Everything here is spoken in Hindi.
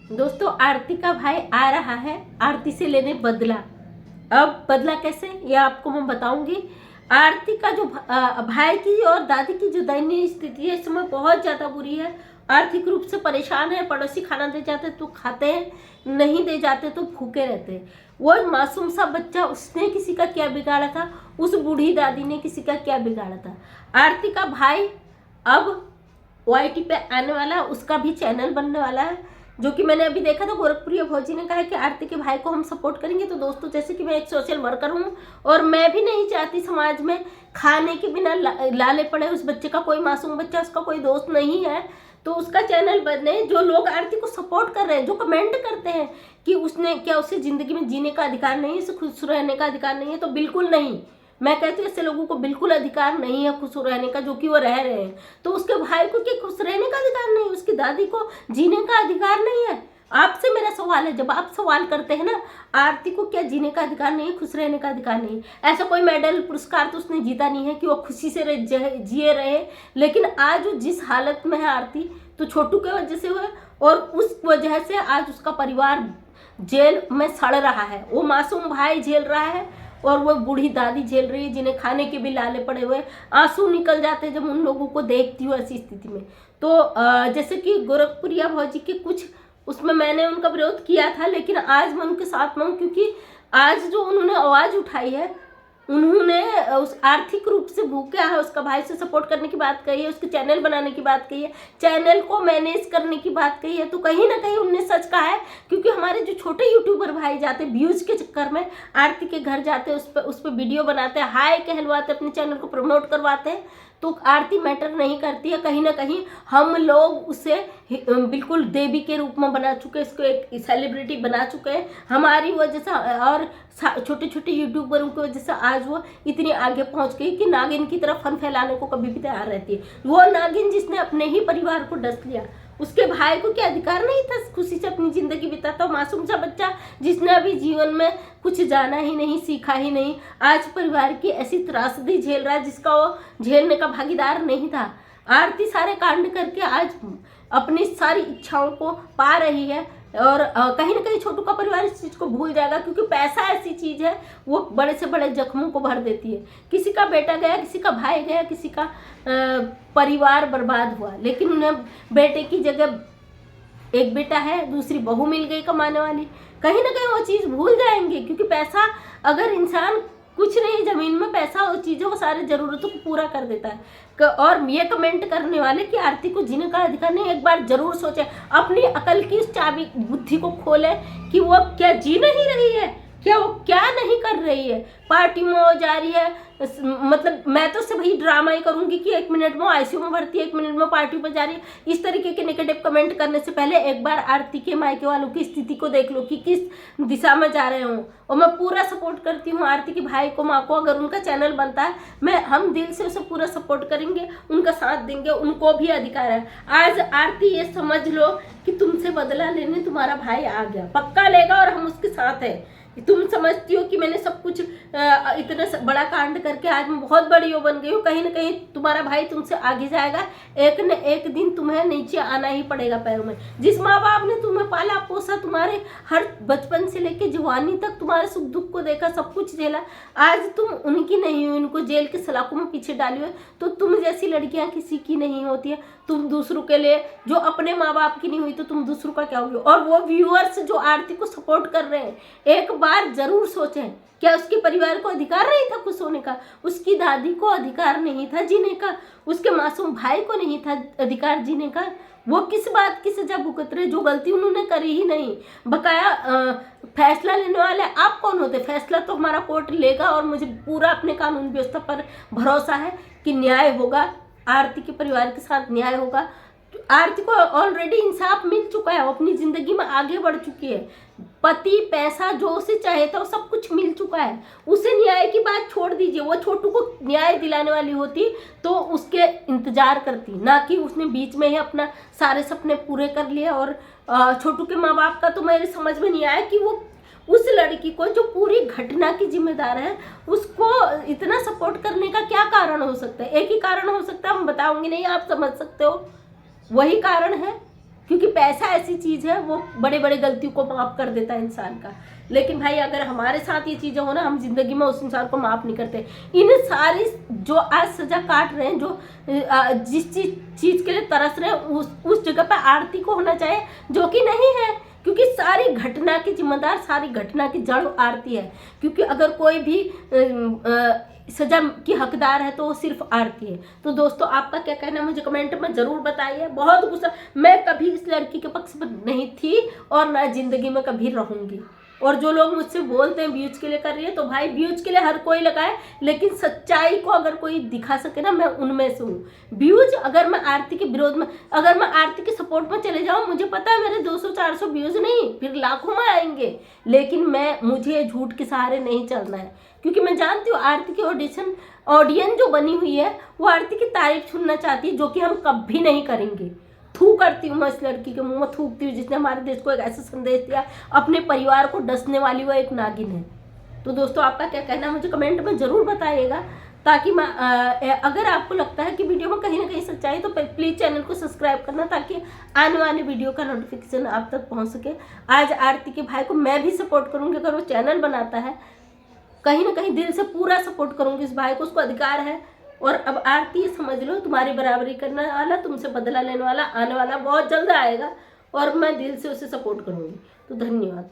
दोस्तों आरती का भाई आ रहा है आरती से लेने बदला। अब बदला कैसे ये आपको मैं बताऊंगी। आरती का जो भाई की और दादी की जो दयनीय स्थिति है इस समय बहुत ज़्यादा बुरी है। आर्थिक रूप से परेशान है। पड़ोसी खाना दे जाते तो खाते हैं, नहीं दे जाते तो भूखे रहते हैं। वो मासूम सा बच्चा, उसने किसी का क्या बिगाड़ा था, उस बूढ़ी दादी ने किसी का क्या बिगाड़ा था। आरती का भाई अब OIT पे आने वाला है, उसका भी चैनल बनने वाला है, जो कि मैंने अभी देखा था। गोरखपुरी भौजी ने कहा है कि आरती के भाई को हम सपोर्ट करेंगे। तो दोस्तों जैसे कि मैं एक सोशल वर्कर हूँ और मैं भी नहीं चाहती समाज में खाने के बिना लाले पड़े उस बच्चे का। कोई मासूम बच्चा, उसका कोई दोस्त नहीं है, तो उसका चैनल बने। जो लोग आरती को सपोर्ट कर रहे हैं, जो कमेंट करते हैं कि उसने क्या, उसे ज़िंदगी में जीने का अधिकार नहीं है, उसे खुश रहने का अधिकार नहीं है, तो बिल्कुल नहीं। मैं कहती हूँ ऐसे लोगों को बिल्कुल अधिकार नहीं है खुश रहने का, जो कि वो रह रहे हैं। तो उसके भाई को क्या खुश रहने का अधिकार नहीं है? उसकी दादी को जीने का अधिकार नहीं है? आपसे मेरा सवाल है, जब आप सवाल करते हैं ना, आरती को क्या जीने का अधिकार नहीं है, खुश रहने का अधिकार नहीं है? ऐसा कोई मेडल पुरस्कार तो उसने जीता नहीं है कि वो खुशी से जिए रहे। लेकिन आज वो जिस हालत में है आरती, तो छोटू के वजह से हुए, और उस वजह से आज उसका परिवार जेल में सड़ रहा है। वो मासूम भाई झेल रहा है और वो बूढ़ी दादी झेल रही है, जिन्हें खाने के भी लाले पड़े हुए। आंसू निकल जाते हैं जब उन लोगों को देखती हूँ ऐसी स्थिति में। तो जैसे कि गोरखपुरिया भौजी के कुछ, उसमें मैंने उनका विरोध किया था, लेकिन आज मैं उनके साथ में हूँ, क्योंकि आज जो उन्होंने आवाज़ उठाई है, उन्होंने उस आर्थिक रूप से भूखा है, उसका भाई से सपोर्ट करने की बात कही है, उसके चैनल बनाने की बात कही है, चैनल को मैनेज करने की बात कही है। तो कहीं ना कहीं उनने सच कहा है, क्योंकि हमारे जो छोटे यूट्यूबर भाई जाते व्यूज के चक्कर में आरती के घर जाते, उस पर वीडियो बनाते हैं, हाय कहलवाते, अपने चैनल को प्रमोट करवाते हैं, तो आरती मैटर नहीं करती है। कहीं ना कहीं हम लोग उसे बिल्कुल देवी के रूप में बना चुके हैं, इसको एक सेलिब्रिटी बना चुके हैं हमारी वजह से, और छोटे छोटे यूट्यूबरों की वजह से आज वो इतनी आगे पहुंच गई कि नागिन की तरफ फन फैलाने को कभी भी तैयार रहती है। वो नागिन जिसने अपने ही परिवार को डस लिया, उसके भाई को क्या अधिकार नहीं था खुशी से अपनी जिंदगी बिताता? मासूम सा बच्चा जिसने अभी जीवन में कुछ जाना ही नहीं, सीखा ही नहीं, आज परिवार की ऐसी त्रासदी झेल रहा है जिसका वो झेलने का भागीदार नहीं था। आरती सारे कांड करके आज अपनी सारी इच्छाओं को पा रही है, और कहीं ना कहीं छोटू का परिवार इस चीज़ को भूल जाएगा, क्योंकि पैसा ऐसी चीज़ है, वो बड़े से बड़े जख्मों को भर देती है। किसी का बेटा गया, किसी का भाई गया, किसी का परिवार बर्बाद हुआ, लेकिन उन्हें बेटे की जगह एक बेटा है, दूसरी बहू मिल गई कमाने वाली, कहीं ना कहीं वो चीज़ भूल जाएंगे। क्योंकि पैसा, अगर इंसान कुछ नहीं, ज़मीन में पैसा वो चीज़ों को, सारी ज़रूरतों को पूरा कर देता है। और ये कमेंट करने वाले कि आरती को जीने का अधिकार नहीं, एक बार जरूर सोचें, अपनी अकल की उस चाबी बुद्धि को खोलें कि वो क्या जी नहीं रही है, क्या वो क्या नहीं कर रही है। पार्टी में वो जा रही है, मतलब मैं तो सिर्फ वही ड्रामा ही करूंगी कि 1 मिनट में ICU में भर्ती है, 1 मिनट में पार्टी पर जा रही है। इस तरीके के नेगेटिव कमेंट करने से पहले एक बार आरती के मायके वालों की स्थिति को देख लो कि किस दिशा में जा रहे हो। और मैं पूरा सपोर्ट करती हूँ आरती के भाई को, माँ को। अगर उनका चैनल बनता है, हम दिल से उसे पूरा सपोर्ट करेंगे, उनका साथ देंगे, उनको भी अधिकार है। आज आरती ये समझ लो कि तुमसे बदला लेने तुम्हारा भाई आ गया, पक्का लेगा, और हम उसके साथ हैं। तुम समझती हो कि मैंने सब कुछ इतना बड़ा कांड करके आज मैं बहुत बड़ी हो बन गई हूँ, कहीं ना कहीं तुम्हारा भाई तुमसे आगे जाएगा। एक न एक दिन तुम्हें नीचे आना ही पड़ेगा पैरों में। जिस माँ बाप ने तुम्हें पाला पोसा, तुम्हारे हर बचपन से लेके जवानी तक तुम्हारे सुख दुख को देखा, सब कुछ झेला, आज तुम उनकी नहीं हो, उनको जेल के सलाखों में पीछे डाली हो। तो तुम जैसी लड़कियां किसी की नहीं होती है। तुम दूसरों के लिए, जो अपने माँ बाप की नहीं हुई, तो तुम दूसरों का क्या होगी? और वो व्यूअर्स जो आरती को सपोर्ट कर रहे हैं, एक बार जरूर सोचें, क्या उसके परिवार को अधिकार नहीं था खुश होने का? उसकी दादी को अधिकार नहीं था जीने का? उसके मासूम भाई को नहीं था अधिकार जीने का? वो किस बात की सजा भुगत रहे, जो गलती उन्होंने करी ही नहीं? बकाया फैसला लेने वाले आप कौन होते? फैसला तो हमारा कोर्ट लेगा, और मुझे पूरा अपने कानून व्यवस्था पर भरोसा है कि न्याय होगा, आरती के परिवार के साथ न्याय होगा। आरती को ऑलरेडी इंसाफ मिल चुका है, वो अपनी जिंदगी में आगे बढ़ चुकी है। पति, पैसा, जो उसे चाहे था वो सब कुछ मिल चुका है। उसे न्याय की बात छोड़ दीजिए, वो छोटू को न्याय दिलाने वाली होती तो उसके इंतजार करती, ना कि उसने बीच में ही अपना सारे सपने पूरे कर लिए। और छोटू के माँ बाप का तो मेरे समझ में नहीं आया कि वो उस लड़की को, जो पूरी घटना की जिम्मेदार है, उसको इतना सपोर्ट करने का क्या कारण हो सकता है? एक ही कारण हो सकता है, हम बताऊंगी नहीं, आप समझ सकते हो। वही कारण है क्योंकि पैसा ऐसी चीज़ है वो बड़े बड़े गलतियों को माफ़ कर देता है इंसान का। लेकिन भाई अगर हमारे साथ ये चीज़ें हो ना, हम जिंदगी में उस इंसान को माफ़ नहीं करते। इन सारी जो आज सजा काट रहे हैं, जो जिस चीज़ के लिए तरस रहे हैं, उस जगह पर आरती को होना चाहिए, जो कि नहीं है। क्योंकि सारी घटना की जिम्मेदार, सारी घटना की जड़ आरती है। क्योंकि अगर कोई भी सजा की हकदार है तो वो सिर्फ आरती है। तो दोस्तों आपका क्या कहना है मुझे कमेंट में जरूर बताइए। बहुत गुस्सा, मैं कभी इस लड़की के पक्ष में नहीं थी और ना जिंदगी में कभी रहूंगी। और जो लोग मुझसे बोलते हैं व्यूज के लिए कर रही है, तो भाई व्यूज के लिए हर कोई लगाए, लेकिन सच्चाई को अगर कोई दिखा सके ना, मैं उनमें से हूँ। व्यूज अगर मैं आरती के विरोध में, अगर मैं आरती के सपोर्ट में चले जाऊँ, मुझे पता है मेरे 200-400 व्यूज नहीं, फिर लाखों में आएंगे, लेकिन मुझे झूठ के सहारे नहीं चलना है। क्योंकि मैं जानती हूँ आरती की ऑडियंस जो बनी हुई है वो आरती की तारीफ सुनना चाहती है, जो कि हम कभी नहीं करेंगे। थू करती हूँ मैं इस लड़की के मुंह में, थूकती हूँ जिसने हमारे देश को एक ऐसा संदेश दिया, अपने परिवार को डसने वाली वो एक नागिन है। तो दोस्तों आपका क्या कहना है मुझे कमेंट में ज़रूर बताइएगा, ताकि मैं अगर आपको लगता है कि वीडियो में कहीं ना कहीं सच्चाई, तो प्लीज़ चैनल को सब्सक्राइब करना, ताकि आने वाले वीडियो का नोटिफिकेशन आप तक पहुँच सके। आज आरती के भाई को मैं भी सपोर्ट करूँगी, अगर वो चैनल बनाता है, कहीं ना कहीं दिल से पूरा सपोर्ट करूँगी इस भाई को, उसको अधिकार है। और अब आरती समझ लो, तुम्हारी बराबरी करने वाला, तुमसे बदला लेने वाला आने वाला बहुत जल्द आएगा, और मैं दिल से उसे सपोर्ट करूँगी। तो धन्यवाद।